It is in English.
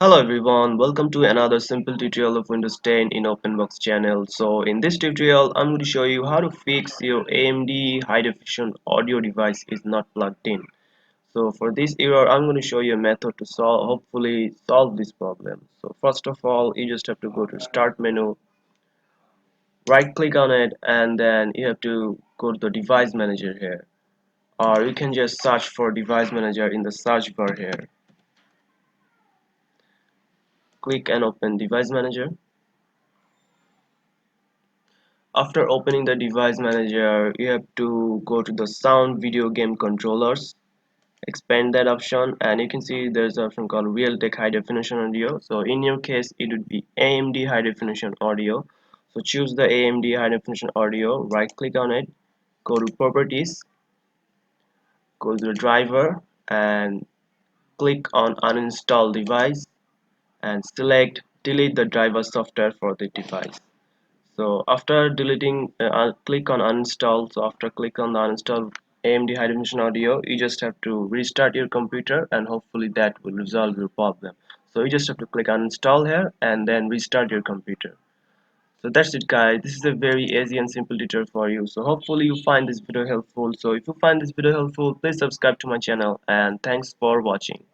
Hello everyone, welcome to another simple tutorial of Windows 10 in OpenBox channel. So in this tutorial, I'm going to show you how to fix your AMD high definition audio device is not plugged in. So for this error, I'm going to show you a method to hopefully solve this problem. So first of all, you just have to go to Start menu, right click on it, and then you have to go to the device manager here. Or you can just search for device manager in the search bar here. Click and open device manager. After opening the device manager, you have to go to the sound video game controllers, expand that option, and you can see there's an option called Realtek high definition audio. So in your case it would be AMD high definition audio. So choose the AMD high definition audio, right click on it, go to properties, go to the driver, and click on uninstall device and select delete the driver software for the device. So after deleting, click on uninstall. So after click on the uninstall AMD high definition audio, you just have to restart your computer and hopefully that will resolve your problem. So you just have to click uninstall here and then restart your computer. So that's it guys, this is a very easy and simple tutorial for you. So hopefully you find this video helpful. So if you find this video helpful, please subscribe to my channel and thanks for watching.